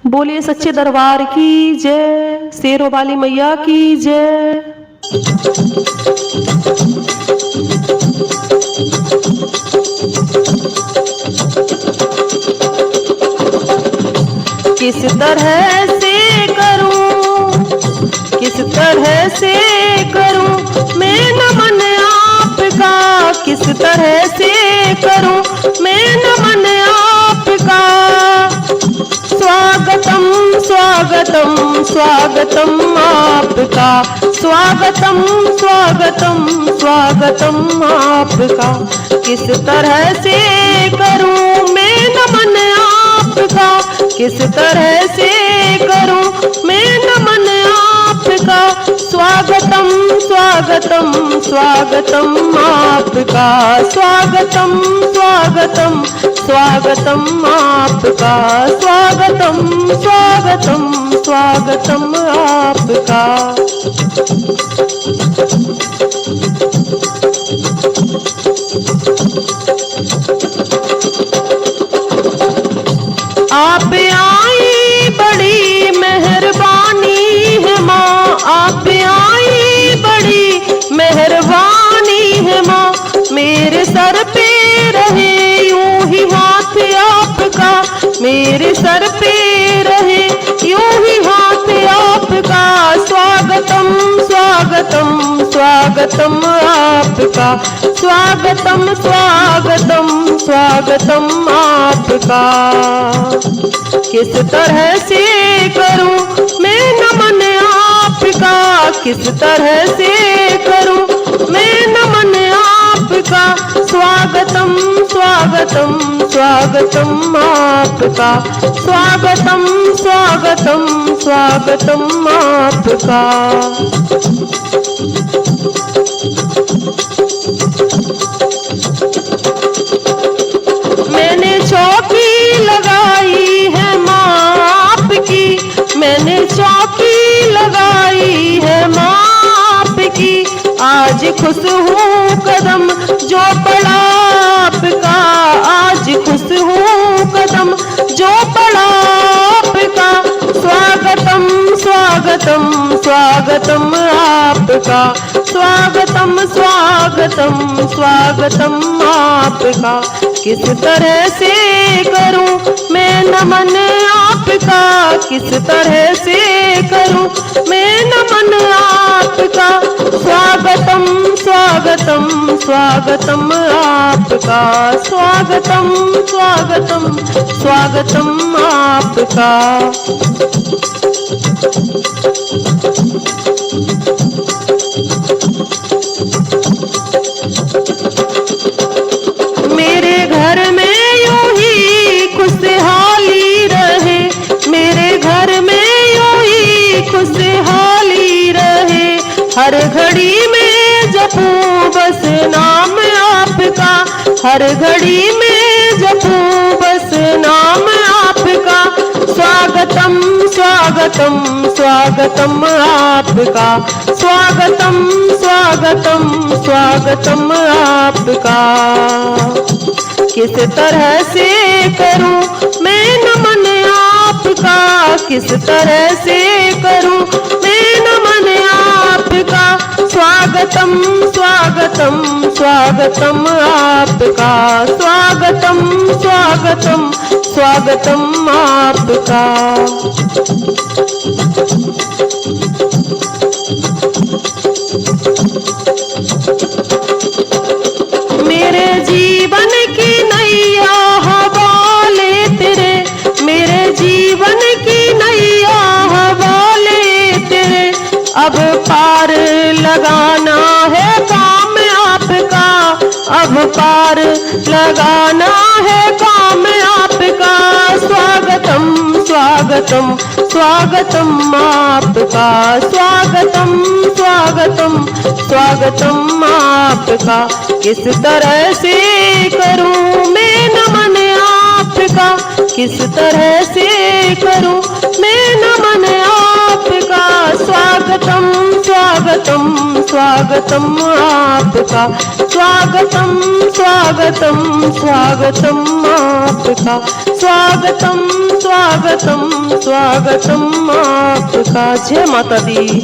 बोलिए सच्चे दरबार की जय, शेरों वाली मैया की जय। किस तरह से करूं, किस तरह से करूं मैं नमन आपका, किस तरह से करूं मैं नमन आपका। स्वागतम स्वागतम स्वागतम आपका, स्वागतम स्वागतम स्वागतम आपका। किस तरह से करूं मैं नमन आपका, किस तरह से करूं मैं नमन आपका। स्वागतम स्वागतम स्वागतम आपका, स्वागतम स्वागतम स्वागतम आपका, स्वागतम स्वागतम स्वागतम आपका। आप आई बड़ी मेहरबानी है माँ, आप आई बड़ी मेहरबानी है माँ। मेरे सर पे रहे यूं ही हाथ आपका, मेरे सर पे रहे यूं ही हाथ आपका। स्वागतम स्वागतम स्वागतम आपका, स्वागतम स्वागतम स्वागतम आपका। किस तरह से करूं मैं नमन आपका, किस तरह से करूं मैं नमन आपका। स्वागतम स्वागतम स्वागतम आपका, स्वागतम स्वागतम स्वागतम आपका। मैंने चौकी लगाई है माँ आपकी, मैंने चौकी लगाई है माँ आपकी। आज खुश हूँ कदम जो पड़ा आपका, आज खुश हूँ कदम जो पड़ा आपका। स्वागतम स्वागतम स्वागतम आपका, स्वागतम स्वागतम स्वागतम आपका। किस तरह से करूं मैं नमन आपका, किस तरह से करूं मैं नमन आपका। स्वागतम स्वागतम स्वागतम आपका, स्वागतम स्वागतम स्वागतम आपका। मेरे घर में यूं ही खुशहाली रहे, मेरे घर में यूं ही खुशहाली रहे। हर घड़ी में जपूं बस नाम आपका, हर घड़ी में जपूं बस नाम आपका। स्वागतम स्वागतम स्वागतम आपका, स्वागतम स्वागतम स्वागतम आपका। किस तरह से करूं मैं नमन आपका, किस तरह से करूं मैं नमन आपका। स्वागतम स्वागतम स्वागतम आपका, स्वागतम स्वागतम स्वागतम आपका। मेरे जीवन की नैया हवाले तेरे, मेरे जीवन की नैया हवाले तेरे। अब पार लगाना है काम आपका, अब पार लगाना है काम आपका। स्वागतम स्वागतम स्वागतम आपका, स्वागतम स्वागतम स्वागतम आपका। किस तरह से करूं मैं नमन आपका, किस तरह से करूं मैं नमन आपका। स्वागतम स्वागतम स्वागतम आपका, स्वागतम स्वागतम स्वागतम आपका, स्वागतम स्वागतम स्वागतम आपका। जय माता दी।